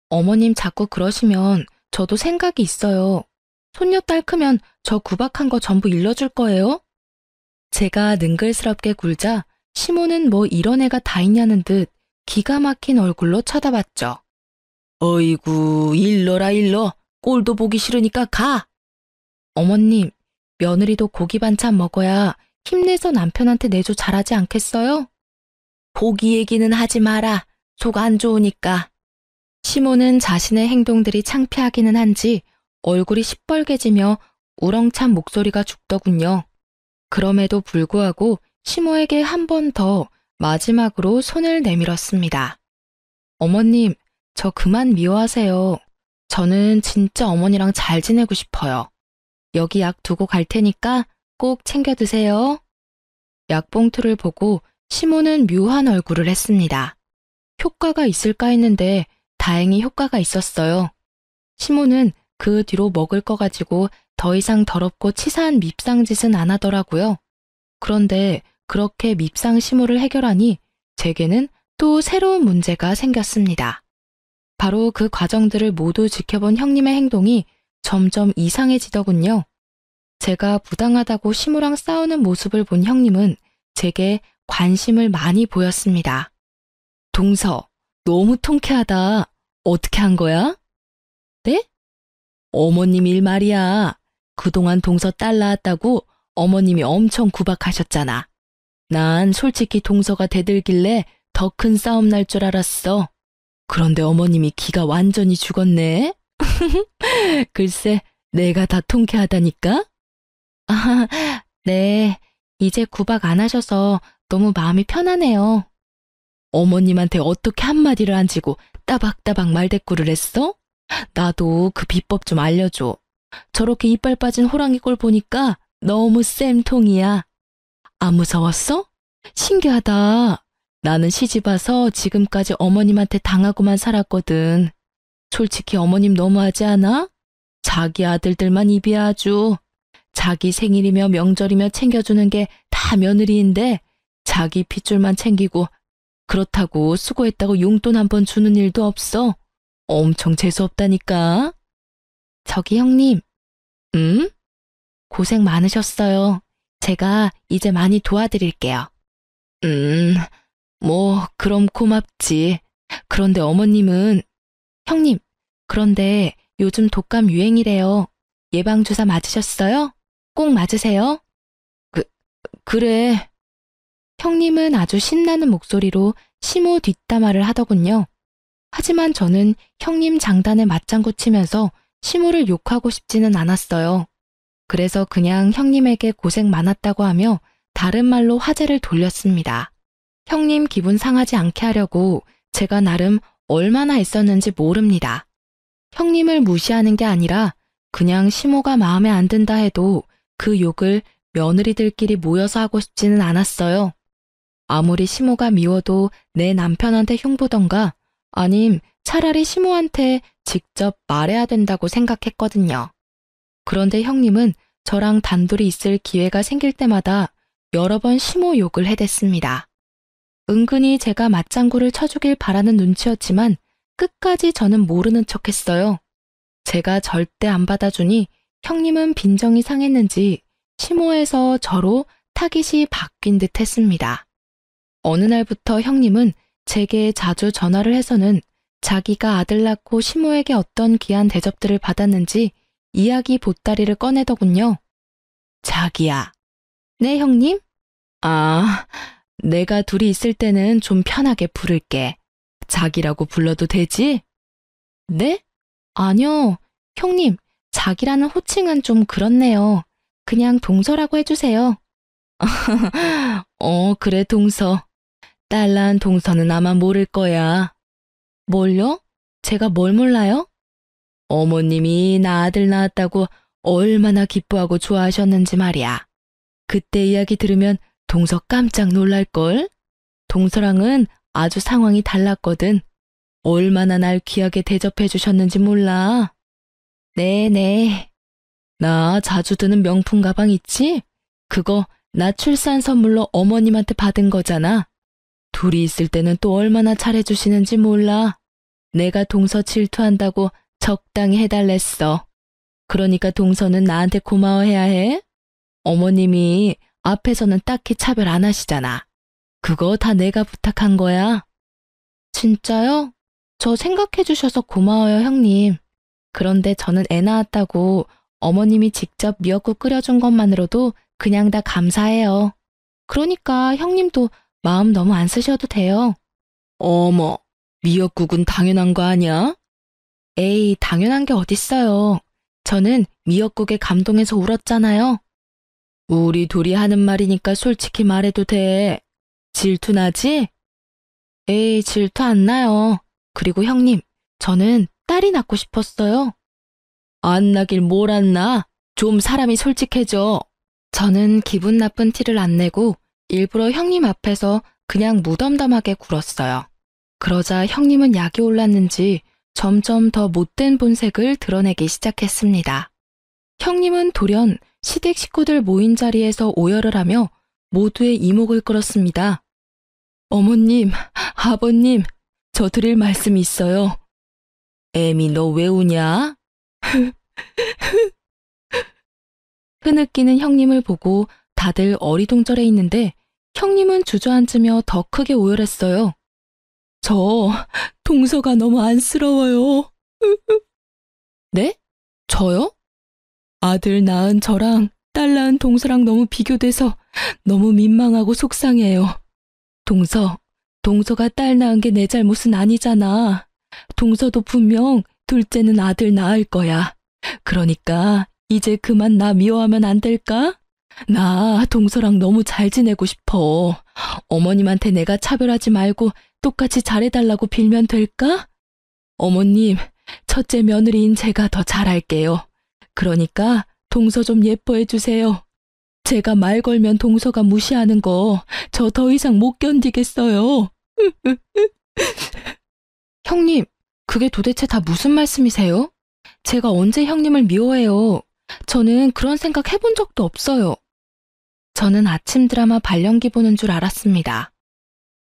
어머님 자꾸 그러시면 저도 생각이 있어요. 손녀딸 크면 저 구박한 거 전부 일러줄 거예요? 제가 능글스럽게 굴자 시모는 뭐 이런 애가 다 있냐는 듯 기가 막힌 얼굴로 쳐다봤죠. 어이구, 일러라 일러. 꼴도 보기 싫으니까 가. 어머님, 며느리도 고기 반찬 먹어야 힘내서 남편한테 내조 잘하지 않겠어요? 고기 얘기는 하지 마라. 속 안 좋으니까. 시모는 자신의 행동들이 창피하기는 한지 얼굴이 시뻘개지며 우렁찬 목소리가 죽더군요. 그럼에도 불구하고 시모에게 한 번 더 마지막으로 손을 내밀었습니다. 어머님, 저 그만 미워하세요. 저는 진짜 어머니랑 잘 지내고 싶어요. 여기 약 두고 갈 테니까 꼭 챙겨 드세요. 약봉투를 보고 시모는 묘한 얼굴을 했습니다. 효과가 있을까 했는데 다행히 효과가 있었어요. 시모는 그 뒤로 먹을 거 가지고 더 이상 더럽고 치사한 밉상짓은 안 하더라고요. 그런데 그렇게 밉상 시모를 해결하니 제게는 또 새로운 문제가 생겼습니다. 바로 그 과정들을 모두 지켜본 형님의 행동이 점점 이상해지더군요. 제가 부당하다고 시모랑 싸우는 모습을 본 형님은 제게 관심을 많이 보였습니다. 동서, 너무 통쾌하다. 어떻게 한 거야? 네? 어머님 일 말이야. 그동안 동서 딸 낳았다고 어머님이 엄청 구박하셨잖아. 난 솔직히 동서가 대들길래 더 큰 싸움 날 줄 알았어. 그런데 어머님이 기가 완전히 죽었네. 글쎄, 내가 다 통쾌하다니까? 아, 네. 이제 구박 안 하셔서 너무 마음이 편하네요. 어머님한테 어떻게 한마디를 안 지고 따박따박 말대꾸를 했어? 나도 그 비법 좀 알려줘. 저렇게 이빨 빠진 호랑이 꼴 보니까 너무 쌤통이야. 안 무서웠어? 신기하다. 나는 시집 와서 지금까지 어머님한테 당하고만 살았거든. 솔직히 어머님 너무하지 않아? 자기 아들들만 입이야 아주. 자기 생일이며 명절이며 챙겨주는 게 다 며느리인데 자기 핏줄만 챙기고 그렇다고 수고했다고 용돈 한 번 주는 일도 없어. 엄청 재수없다니까. 저기 형님. 응? 고생 많으셨어요. 제가 이제 많이 도와드릴게요. 뭐 그럼 고맙지. 그런데 어머님은... 형님, 그런데 요즘 독감 유행이래요. 예방주사 맞으셨어요? 꼭 맞으세요? 그래. 형님은 아주 신나는 목소리로 시모 뒷담화를 하더군요. 하지만 저는 형님 장단에 맞장구 치면서 시모를 욕하고 싶지는 않았어요. 그래서 그냥 형님에게 고생 많았다고 하며 다른 말로 화제를 돌렸습니다. 형님 기분 상하지 않게 하려고 제가 나름 얼마나 애썼는지 모릅니다. 형님을 무시하는 게 아니라 그냥 시모가 마음에 안 든다 해도 그 욕을 며느리들끼리 모여서 하고 싶지는 않았어요. 아무리 시모가 미워도 내 남편한테 흉보던가 아님 차라리 시모한테 직접 말해야 된다고 생각했거든요. 그런데 형님은 저랑 단둘이 있을 기회가 생길 때마다 여러 번 시모 욕을 해댔습니다. 은근히 제가 맞장구를 쳐주길 바라는 눈치였지만 끝까지 저는 모르는 척했어요. 제가 절대 안 받아주니 형님은 빈정이 상했는지 시모에서 저로 타깃이 바뀐 듯 했습니다. 어느 날부터 형님은 제게 자주 전화를 해서는 자기가 아들 낳고 시모에게 어떤 귀한 대접들을 받았는지 이야기 보따리를 꺼내더군요. 자기야. 네, 형님? 아, 내가 둘이 있을 때는 좀 편하게 부를게. 자기라고 불러도 되지? 네? 아니요. 형님, 자기라는 호칭은 좀 그렇네요. 그냥 동서라고 해주세요. 그래, 동서. 딸 낳은 동서는 아마 모를 거야. 뭘요? 제가 뭘 몰라요? 어머님이 나 아들 낳았다고 얼마나 기뻐하고 좋아하셨는지 말이야. 그때 이야기 들으면 동서 깜짝 놀랄걸? 동서랑은 아주 상황이 달랐거든. 얼마나 날 귀하게 대접해 주셨는지 몰라. 네네. 나 자주 드는 명품 가방 있지? 그거 나 출산 선물로 어머님한테 받은 거잖아. 둘이 있을 때는 또 얼마나 잘해주시는지 몰라. 내가 동서 질투한다고 적당히 해달랬어. 그러니까 동서는 나한테 고마워해야 해. 어머님이 앞에서는 딱히 차별 안 하시잖아. 그거 다 내가 부탁한 거야. 진짜요? 저 생각해 주셔서 고마워요, 형님. 그런데 저는 애 낳았다고 어머님이 직접 미역국 끓여준 것만으로도 그냥 다 감사해요. 그러니까 형님도 마음 너무 안 쓰셔도 돼요. 어머, 미역국은 당연한 거 아니야? 에이, 당연한 게 어딨어요. 저는 미역국에 감동해서 울었잖아요. 우리 둘이 하는 말이니까 솔직히 말해도 돼. 질투 나지? 에이, 질투 안 나요. 그리고 형님, 저는 딸이 낳고 싶었어요. 안 나길 뭘 안 나? 좀 사람이 솔직해져. 저는 기분 나쁜 티를 안 내고 일부러 형님 앞에서 그냥 무덤덤하게 굴었어요. 그러자 형님은 약이 올랐는지 점점 더 못된 본색을 드러내기 시작했습니다. 형님은 돌연 시댁 식구들 모인 자리에서 오열을 하며 모두의 이목을 끌었습니다. 어머님, 아버님, 저 드릴 말씀이 있어요. 애미, 너 왜 우냐? 흐느끼는 형님을 보고 다들 어리둥절해 있는데 형님은 주저앉으며 더 크게 오열했어요. 저 동서가 너무 안쓰러워요. 네? 저요? 아들 낳은 저랑 딸 낳은 동서랑 너무 비교돼서 너무 민망하고 속상해요. 동서가 딸 낳은 게 내 잘못은 아니잖아. 동서도 분명 둘째는 아들 낳을 거야. 그러니까 이제 그만 나 미워하면 안 될까? 나 동서랑 너무 잘 지내고 싶어. 어머님한테 내가 차별하지 말고 똑같이 잘해달라고 빌면 될까? 어머님, 첫째 며느리인 제가 더 잘할게요. 그러니까 동서 좀 예뻐해 주세요. 제가 말 걸면 동서가 무시하는 거 저 더 이상 못 견디겠어요. 형님, 그게 도대체 다 무슨 말씀이세요? 제가 언제 형님을 미워해요? 저는 그런 생각 해본 적도 없어요. 저는 아침 드라마 발연기 보는 줄 알았습니다.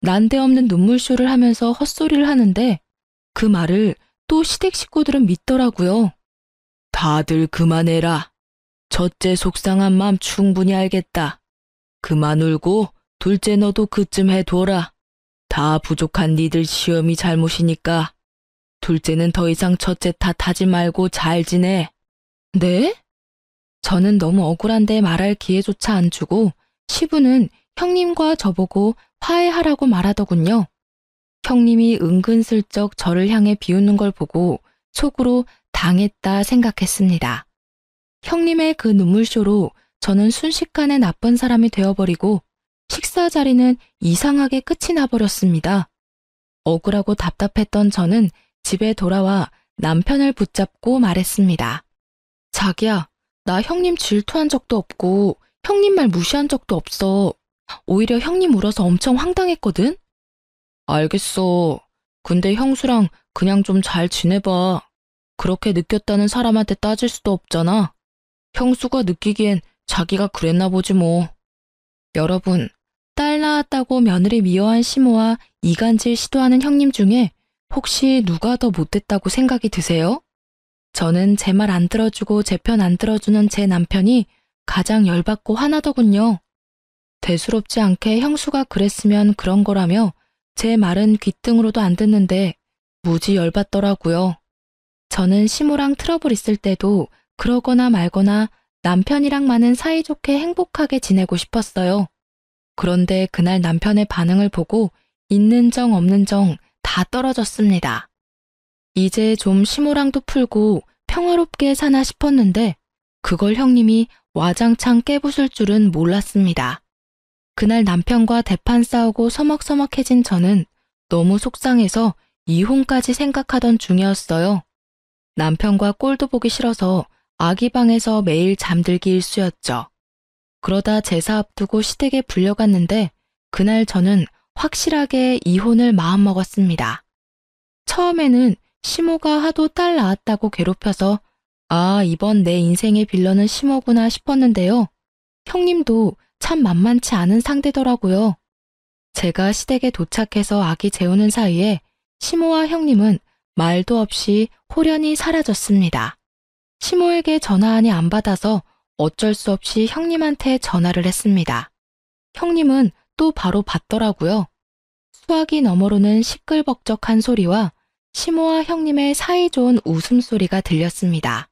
난데없는 눈물쇼를 하면서 헛소리를 하는데 그 말을 또 시댁 식구들은 믿더라고요. 다들 그만해라. 첫째 속상한 마음 충분히 알겠다. 그만 울고 둘째 너도 그쯤 해둬라. 다 부족한 니들 시험이 잘못이니까. 둘째는 더 이상 첫째 탓하지 말고 잘 지내. 네? 저는 너무 억울한데 말할 기회조차 안 주고 시부는 형님과 저보고 화해하라고 말하더군요. 형님이 은근슬쩍 저를 향해 비웃는 걸 보고 속으로 당했다 생각했습니다. 형님의 그 눈물쇼로 저는 순식간에 나쁜 사람이 되어버리고 식사 자리는 이상하게 끝이 나버렸습니다. 억울하고 답답했던 저는 집에 돌아와 남편을 붙잡고 말했습니다. 자기야, 나 형님 질투한 적도 없고 형님 말 무시한 적도 없어. 오히려 형님 울어서 엄청 황당했거든? 알겠어. 근데 형수랑 그냥 좀 잘 지내봐. 그렇게 느꼈다는 사람한테 따질 수도 없잖아. 형수가 느끼기엔 자기가 그랬나 보지 뭐. 여러분, 딸 낳았다고 며느리 미워한 시모와 이간질 시도하는 형님 중에 혹시 누가 더 못됐다고 생각이 드세요? 저는 제 말 안 들어주고 제 편 안 들어주는 제 남편이 가장 열받고 화나더군요. 대수롭지 않게 형수가 그랬으면 그런 거라며 제 말은 귓등으로도 안 듣는데 무지 열받더라고요. 저는 시모랑 트러블 있을 때도 그러거나 말거나 남편이랑만은 사이좋게 행복하게 지내고 싶었어요. 그런데 그날 남편의 반응을 보고 있는 정 없는 정 다 떨어졌습니다. 이제 좀 시모랑도 풀고 평화롭게 사나 싶었는데 그걸 형님이 와장창 깨부술 줄은 몰랐습니다. 그날 남편과 대판 싸우고 서먹서먹해진 저는 너무 속상해서 이혼까지 생각하던 중이었어요. 남편과 꼴도 보기 싫어서 아기 방에서 매일 잠들기 일쑤였죠. 그러다 제사 앞두고 시댁에 불려갔는데 그날 저는 확실하게 이혼을 마음먹었습니다. 처음에는 시모가 하도 딸 낳았다고 괴롭혀서 아, 이번 내 인생의 빌런은 시모구나 싶었는데요. 형님도 참 만만치 않은 상대더라고요. 제가 시댁에 도착해서 아기 재우는 사이에 시모와 형님은 말도 없이 홀연히 사라졌습니다. 시모에게 전화하니 안 받아서 어쩔 수 없이 형님한테 전화를 했습니다. 형님은 또 바로 받더라고요. 수화기 너머로는 시끌벅적한 소리와 시모와 형님의 사이좋은 웃음소리가 들렸습니다.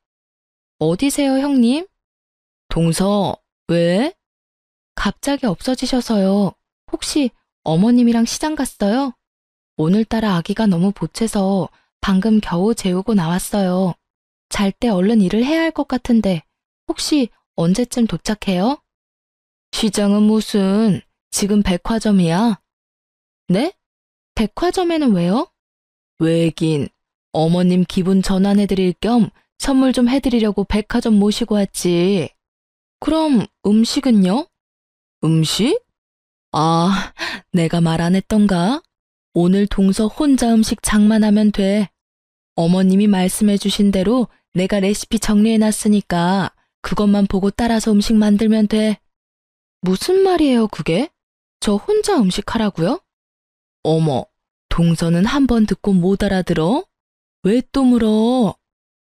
어디세요, 형님? 동서, 왜? 갑자기 없어지셔서요. 혹시 어머님이랑 시장 갔어요? 오늘따라 아기가 너무 보채서 방금 겨우 재우고 나왔어요. 잘 때 얼른 일을 해야 할 것 같은데 혹시 언제쯤 도착해요? 시장은 무슨, 지금 백화점이야. 네? 백화점에는 왜요? 왜긴, 어머님 기분 전환해드릴 겸 선물 좀 해드리려고 백화점 모시고 왔지. 그럼 음식은요? 음식? 아, 내가 말 안 했던가? 오늘 동서 혼자 음식 장만하면 돼. 어머님이 말씀해 주신 대로 내가 레시피 정리해놨으니까 그것만 보고 따라서 음식 만들면 돼. 무슨 말이에요, 그게? 저 혼자 음식하라고요? 어머, 동서는 한 번 듣고 못 알아들어? 왜 또 물어?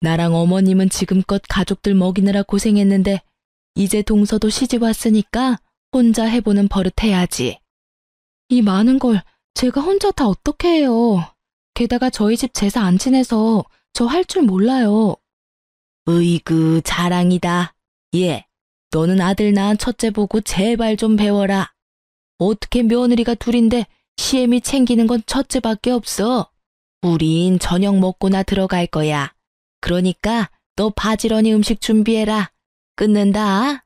나랑 어머님은 지금껏 가족들 먹이느라 고생했는데 이제 동서도 시집 왔으니까 혼자 해보는 버릇 해야지. 이 많은 걸 제가 혼자 다 어떻게 해요. 게다가 저희 집 제사 안 지내서 저 할 줄 몰라요. 으이그 자랑이다. 예, 너는 아들 낳은 첫째 보고 제발 좀 배워라. 어떻게 며느리가 둘인데 시애미 챙기는 건 첫째밖에 없어. 우린 저녁 먹고나 들어갈 거야. 그러니까 너 바지런히 음식 준비해라. 끊는다.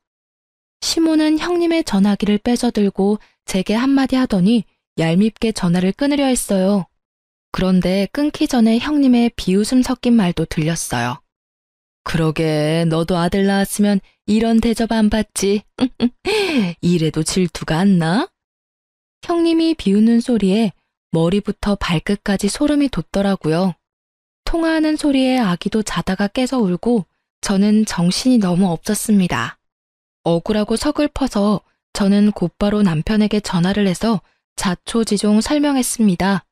시모는 형님의 전화기를 뺏어들고 제게 한마디 하더니 얄밉게 전화를 끊으려 했어요. 그런데 끊기 전에 형님의 비웃음 섞인 말도 들렸어요. 그러게, 너도 아들 낳았으면 이런 대접 안 받지. 이래도 질투가 안 나? 형님이 비웃는 소리에 머리부터 발끝까지 소름이 돋더라고요. 통화하는 소리에 아기도 자다가 깨서 울고 저는 정신이 너무 없었습니다. 억울하고 서글퍼서 저는 곧바로 남편에게 전화를 해서 자초지종 설명했습니다.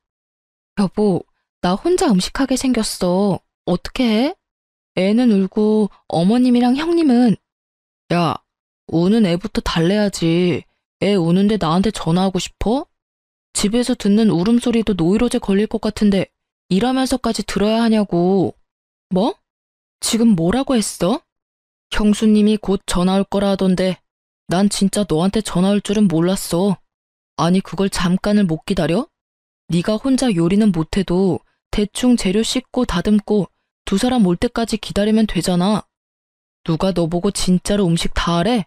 여보, 나 혼자 음식하게 생겼어. 어떻게 해? 애는 울고 어머님이랑 형님은 야, 우는 애부터 달래야지. 애 우는데 나한테 전화하고 싶어? 집에서 듣는 울음소리도 노이로제 걸릴 것 같은데 일하면서까지 들어야 하냐고. 뭐? 지금 뭐라고 했어? 형수님이 곧 전화 올 거라 하던데 난 진짜 너한테 전화 올 줄은 몰랐어. 아니 그걸 잠깐을 못 기다려? 네가 혼자 요리는 못해도 대충 재료 씻고 다듬고 두 사람 올 때까지 기다리면 되잖아. 누가 너 보고 진짜로 음식 다 하래?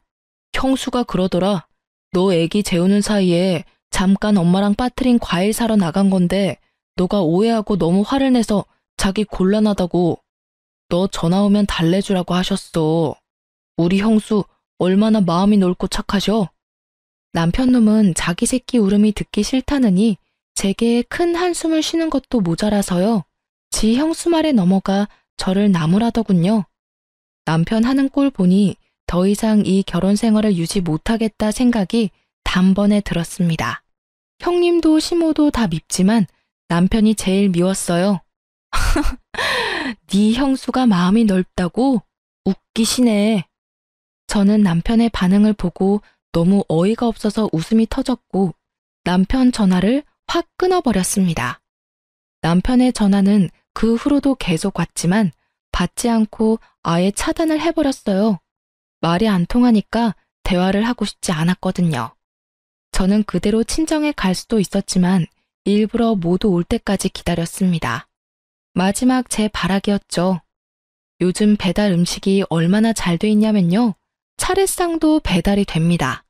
형수가 그러더라. 너 애기 재우는 사이에 잠깐 엄마랑 빠뜨린 과일 사러 나간 건데 너가 오해하고 너무 화를 내서 자기 곤란하다고. 너 전화 오면 달래주라고 하셨어. 우리 형수 얼마나 마음이 넓고 착하셔? 남편놈은 자기 새끼 울음이 듣기 싫다느니 제게 큰 한숨을 쉬는 것도 모자라서요. 지 형수 말에 넘어가 저를 나무라더군요. 남편 하는 꼴 보니 더 이상 이 결혼 생활을 유지 못하겠다 생각이 단번에 들었습니다. 형님도 시모도 다 밉지만 남편이 제일 미웠어요. 네 형수가 마음이 넓다고? 웃기시네. 저는 남편의 반응을 보고 너무 어이가 없어서 웃음이 터졌고 남편 전화를 확 끊어버렸습니다. 남편의 전화는 그 후로도 계속 왔지만 받지 않고 아예 차단을 해버렸어요. 말이 안 통하니까 대화를 하고 싶지 않았거든요. 저는 그대로 친정에 갈 수도 있었지만 일부러 모두 올 때까지 기다렸습니다. 마지막 제 바라기였죠. 요즘 배달 음식이 얼마나 잘 돼 있냐면요. 차례상도 배달이 됩니다.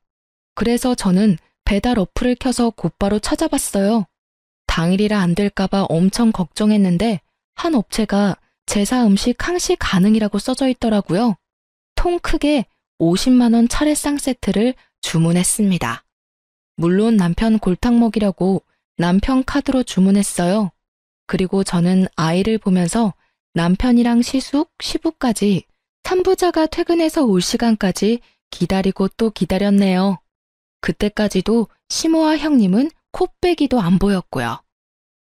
그래서 저는 배달 어플을 켜서 곧바로 찾아봤어요. 당일이라 안 될까봐 엄청 걱정했는데 한 업체가 제사 음식 항시 가능이라고 써져 있더라고요. 통 크게 50만 원 차례상 세트를 주문했습니다. 물론 남편 골탕 먹이려고 남편 카드로 주문했어요. 그리고 저는 아이를 보면서 남편이랑 시숙, 시부까지 산부자가 퇴근해서 올 시간까지 기다리고 또 기다렸네요. 그때까지도 시모와 형님은 코빼기도 안 보였고요.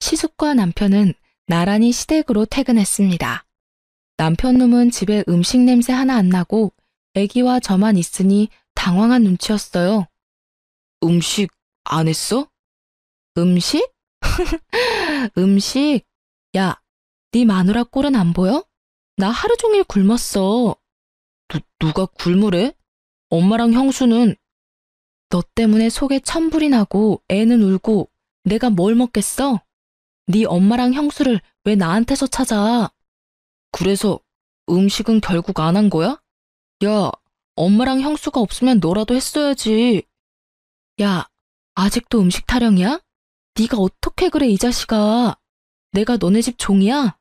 시숙과 남편은 나란히 시댁으로 퇴근했습니다. 남편 놈은 집에 음식 냄새 하나 안 나고 애기와 저만 있으니 당황한 눈치였어요. 음식 안 했어? 음식? 음식? 야, 네 마누라 꼴은 안 보여? 나 하루 종일 굶었어. 누가 굶으래? 엄마랑 형수는. 너 때문에 속에 천불이 나고 애는 울고 내가 뭘 먹겠어? 네 엄마랑 형수를 왜 나한테서 찾아? 그래서 음식은 결국 안 한 거야? 야, 엄마랑 형수가 없으면 너라도 했어야지. 야, 아직도 음식 타령이야? 네가 어떻게 그래 이 자식아. 내가 너네 집 종이야?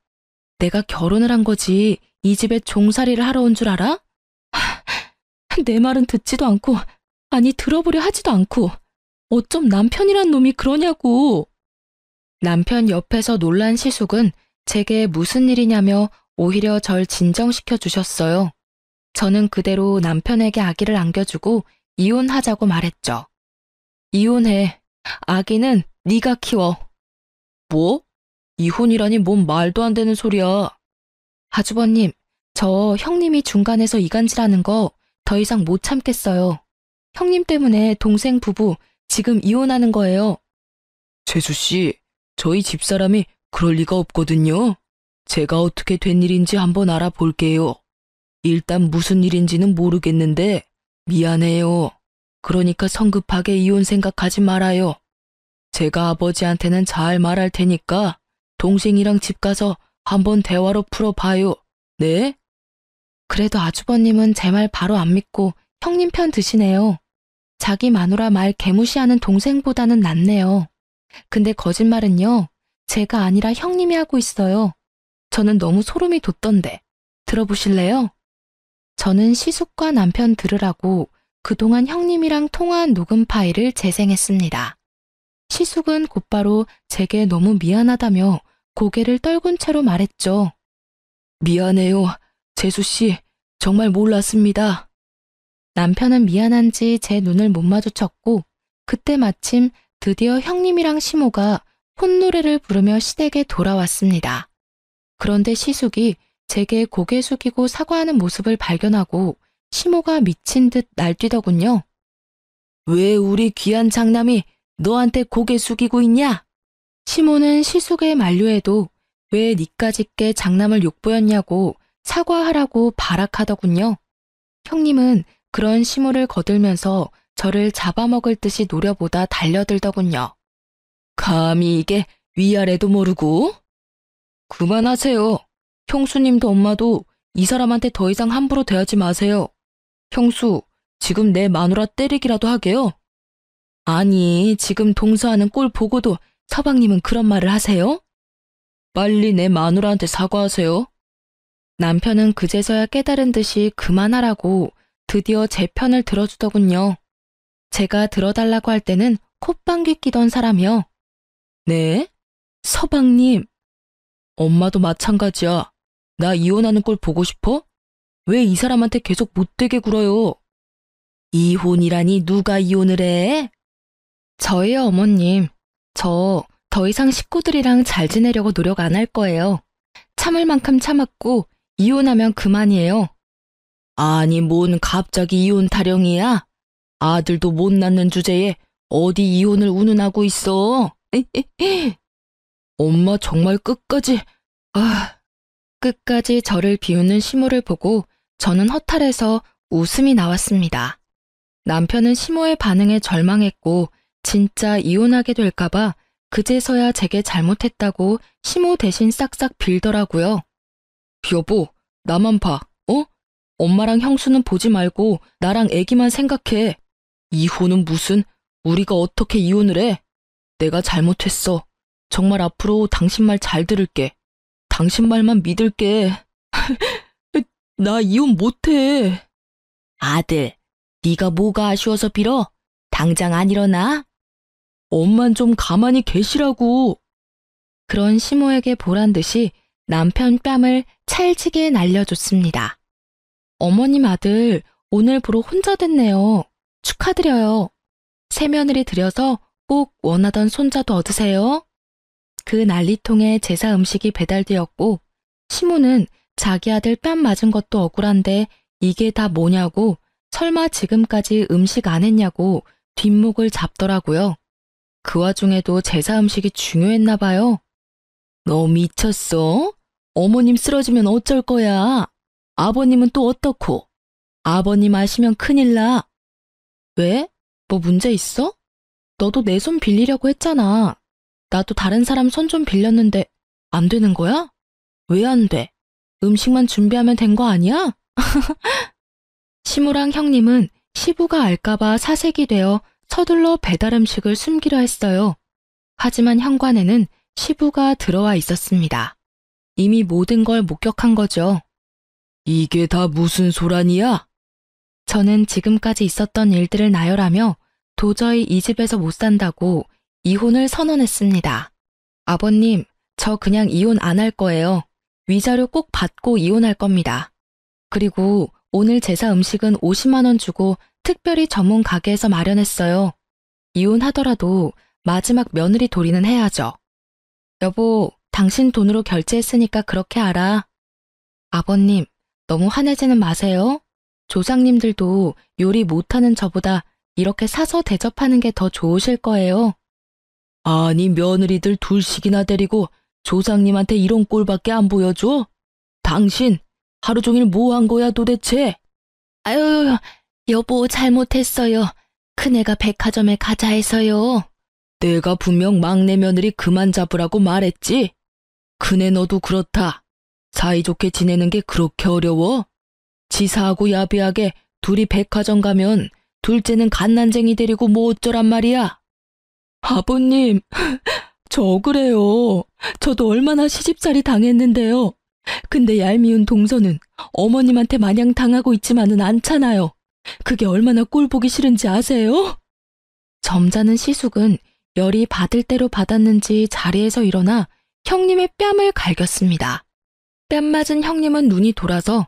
내가 결혼을 한 거지 이 집에 종살이를 하러 온 줄 알아? 내 말은 듣지도 않고 아니 들어보려 하지도 않고 어쩜 남편이란 놈이 그러냐고. 남편 옆에서 놀란 시숙은 제게 무슨 일이냐며 오히려 절 진정시켜 주셨어요. 저는 그대로 남편에게 아기를 안겨주고 이혼하자고 말했죠. 이혼해. 아기는 네가 키워. 뭐? 이혼이라니 뭔 말도 안 되는 소리야. 아주버님, 저 형님이 중간에서 이간질하는 거 더 이상 못 참겠어요. 형님 때문에 동생 부부 지금 이혼하는 거예요. 재수씨, 저희 집사람이 그럴 리가 없거든요. 제가 어떻게 된 일인지 한번 알아볼게요. 일단 무슨 일인지는 모르겠는데 미안해요. 그러니까 성급하게 이혼 생각하지 말아요. 제가 아버지한테는 잘 말할 테니까 동생이랑 집 가서 한번 대화로 풀어봐요. 네? 그래도 아주버님은 제 말 바로 안 믿고 형님 편 드시네요. 자기 마누라 말 개무시하는 동생보다는 낫네요. 근데 거짓말은요. 제가 아니라 형님이 하고 있어요. 저는 너무 소름이 돋던데. 들어보실래요? 저는 시숙과 남편 들으라고 그동안 형님이랑 통화한 녹음 파일을 재생했습니다. 시숙은 곧바로 제게 너무 미안하다며 고개를 떨군 채로 말했죠. 미안해요. 재수씨, 정말 몰랐습니다. 남편은 미안한지 제 눈을 못 마주쳤고 그때 마침 드디어 형님이랑 시모가 콧노래를 부르며 시댁에 돌아왔습니다. 그런데 시숙이 제게 고개 숙이고 사과하는 모습을 발견하고 시모가 미친 듯 날뛰더군요. 왜 우리 귀한 장남이 너한테 고개 숙이고 있냐? 시모는 시숙의 만류에도 왜 니까짓게 장남을 욕보였냐고 사과하라고 발악하더군요. 형님은 그런 시모를 거들면서 저를 잡아먹을 듯이 노려보다 달려들더군요. 감히 이게 위아래도 모르고? 그만하세요. 형수님도 엄마도 이 사람한테 더 이상 함부로 대하지 마세요. 형수, 지금 내 마누라 때리기라도 하게요. 아니, 지금 동서하는 꼴 보고도 서방님은 그런 말을 하세요? 빨리 내 마누라한테 사과하세요. 남편은 그제서야 깨달은 듯이 그만하라고 드디어 제 편을 들어주더군요. 제가 들어달라고 할 때는 콧방귀 끼던 사람이요. 네? 서방님. 엄마도 마찬가지야. 나 이혼하는 꼴 보고 싶어? 왜 이 사람한테 계속 못되게 굴어요? 이혼이라니 누가 이혼을 해? 저희요, 어머님. 저 더 이상 식구들이랑 잘 지내려고 노력 안 할 거예요. 참을 만큼 참았고 이혼하면 그만이에요. 아니, 뭔 갑자기 이혼 타령이야? 아들도 못 낳는 주제에 어디 이혼을 운운하고 있어? 엄마 정말 끝까지... 끝까지 저를 비웃는 시모를 보고 저는 허탈해서 웃음이 나왔습니다. 남편은 시모의 반응에 절망했고 진짜 이혼하게 될까봐 그제서야 제게 잘못했다고 시모 대신 싹싹 빌더라고요. 여보, 나만 봐, 어? 엄마랑 형수는 보지 말고 나랑 애기만 생각해. 이혼은 무슨, 우리가 어떻게 이혼을 해? 내가 잘못했어. 정말 앞으로 당신 말 잘 들을게. 당신 말만 믿을게. 나 이혼 못해. 아들, 네가 뭐가 아쉬워서 빌어? 당장 안 일어나? 엄만 좀 가만히 계시라고. 그런 시모에게 보란 듯이 남편 뺨을 찰지게 날려줬습니다. 어머님 아들, 오늘 부로 혼자 됐네요. 축하드려요. 새며느리 들여서 꼭 원하던 손자도 얻으세요. 그 난리통에 제사 음식이 배달되었고 시모는 자기 아들 뺨 맞은 것도 억울한데 이게 다 뭐냐고 설마 지금까지 음식 안 했냐고 뒷목을 잡더라고요. 그 와중에도 제사 음식이 중요했나 봐요. 너 미쳤어? 어머님 쓰러지면 어쩔 거야? 아버님은 또 어떻고? 아버님 아시면 큰일 나. 왜? 뭐 문제 있어? 너도 내 손 빌리려고 했잖아. 나도 다른 사람 손 좀 빌렸는데 안 되는 거야? 왜 안 돼? 음식만 준비하면 된 거 아니야? 시무랑 형님은 시부가 알까봐 사색이 되어 서둘러 배달 음식을 숨기려 했어요. 하지만 현관에는 시부가 들어와 있었습니다. 이미 모든 걸 목격한 거죠. 이게 다 무슨 소란이야? 저는 지금까지 있었던 일들을 나열하며 도저히 이 집에서 못 산다고 이혼을 선언했습니다. 아버님, 저 그냥 이혼 안 할 거예요. 위자료 꼭 받고 이혼할 겁니다. 그리고 오늘 제사 음식은 50만 원 주고 특별히 전문 가게에서 마련했어요. 이혼하더라도 마지막 며느리 도리는 해야죠. 여보, 당신 돈으로 결제했으니까 그렇게 알아. 아버님, 너무 화내지는 마세요. 조상님들도 요리 못하는 저보다 이렇게 사서 대접하는 게 더 좋으실 거예요. 아니, 며느리들 둘씩이나 데리고 조상님한테 이런 꼴밖에 안 보여줘? 당신 하루 종일 뭐 한 거야 도대체? 아유, 여보 잘못했어요. 큰애가 백화점에 가자 해서요. 내가 분명 막내 며느리 그만 잡으라고 말했지. 큰애 너도 그렇다. 사이좋게 지내는 게 그렇게 어려워? 지사하고 야비하게 둘이 백화점 가면 둘째는 갓난쟁이 데리고 뭐 어쩌란 말이야? 아버님, 저 억울해요. 저도 얼마나 시집살이 당했는데요. 근데 얄미운 동서는 어머님한테 마냥 당하고 있지만은 않잖아요. 그게 얼마나 꼴보기 싫은지 아세요? 점잖은 시숙은 열이 받을 대로 받았는지 자리에서 일어나 형님의 뺨을 갈겼습니다. 뺨 맞은 형님은 눈이 돌아서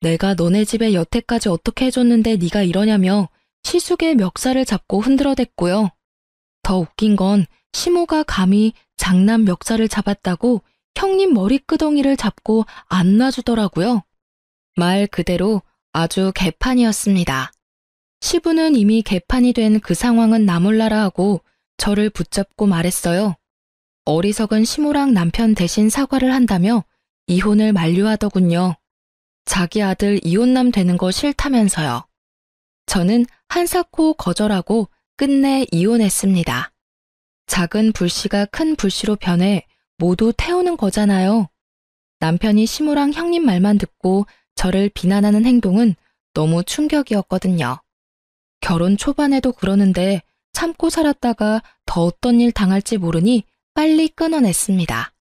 내가 너네 집에 여태까지 어떻게 해줬는데 네가 이러냐며 시숙의 멱살을 잡고 흔들어댔고요. 더 웃긴 건 시모가 감히 장남 멱살을 잡았다고 형님 머리끄덩이를 잡고 안 놔주더라고요. 말 그대로 아주 개판이었습니다. 시부는 이미 개판이 된 그 상황은 나 몰라라 하고 저를 붙잡고 말했어요. 어리석은 시모랑 남편 대신 사과를 한다며 이혼을 만류하더군요. 자기 아들 이혼남 되는 거 싫다면서요. 저는 한사코 거절하고 끝내 이혼했습니다. 작은 불씨가 큰 불씨로 변해 모두 태우는 거잖아요. 남편이 시무랑 형님 말만 듣고 저를 비난하는 행동은 너무 충격이었거든요. 결혼 초반에도 그러는데 참고 살았다가 더 어떤 일 당할지 모르니 빨리 끊어냈습니다.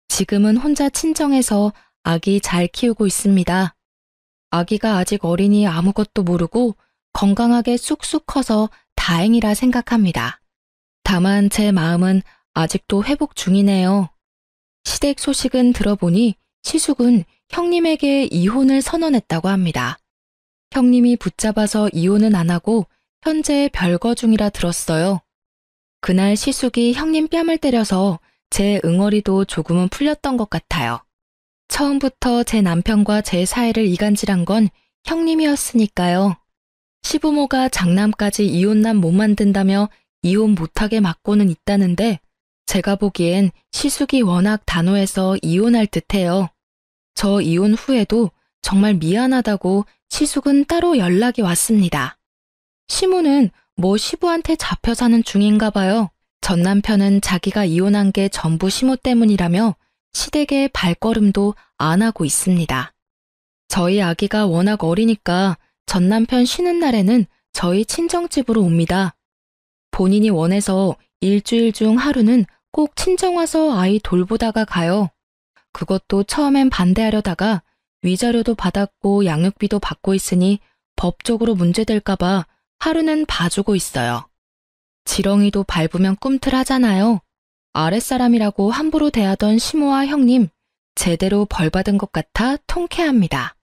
지금은 혼자 친정에서 아기 잘 키우고 있습니다. 아기가 아직 어리니 아무것도 모르고 건강하게 쑥쑥 커서 다행이라 생각합니다. 다만 제 마음은 아직도 회복 중이네요. 시댁 소식은 들어보니 시숙은 형님에게 이혼을 선언했다고 합니다. 형님이 붙잡아서 이혼은 안 하고 현재 별거 중이라 들었어요. 그날 시숙이 형님 뺨을 때려서 제 응어리도 조금은 풀렸던 것 같아요. 처음부터 제 남편과 제 사이를 이간질한 건 형님이었으니까요. 시부모가 장남까지 이혼남 못 만든다며 이혼 못하게 막고는 있다는데 제가 보기엔 시숙이 워낙 단호해서 이혼할 듯해요. 저 이혼 후에도 정말 미안하다고 시숙은 따로 연락이 왔습니다. 시무는 뭐 시부한테 잡혀 사는 중인가 봐요. 전 남편은 자기가 이혼한 게 전부 시무 때문이라며 시댁에 발걸음도 안 하고 있습니다. 저희 아기가 워낙 어리니까 전 남편 쉬는 날에는 저희 친정집으로 옵니다. 본인이 원해서 일주일 중 하루는 꼭 친정 와서 아이 돌보다가 가요. 그것도 처음엔 반대하려다가 위자료도 받았고 양육비도 받고 있으니 법적으로 문제될까봐 하루는 봐주고 있어요. 지렁이도 밟으면 꿈틀하잖아요. 아랫사람이라고 함부로 대하던 시모와 형님, 제대로 벌받은 것 같아 통쾌합니다.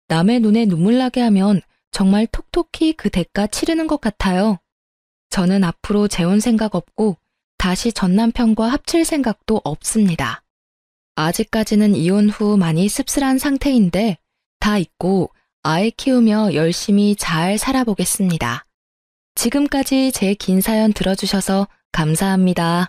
남의 눈에 눈물 나게 하면 정말 톡톡히 그 대가 치르는 것 같아요. 저는 앞으로 재혼 생각 없고 다시 전 남편과 합칠 생각도 없습니다. 아직까지는 이혼 후 많이 씁쓸한 상태인데 다 잊고 아이 키우며 열심히 잘 살아보겠습니다. 지금까지 제 긴 사연 들어주셔서 감사합니다.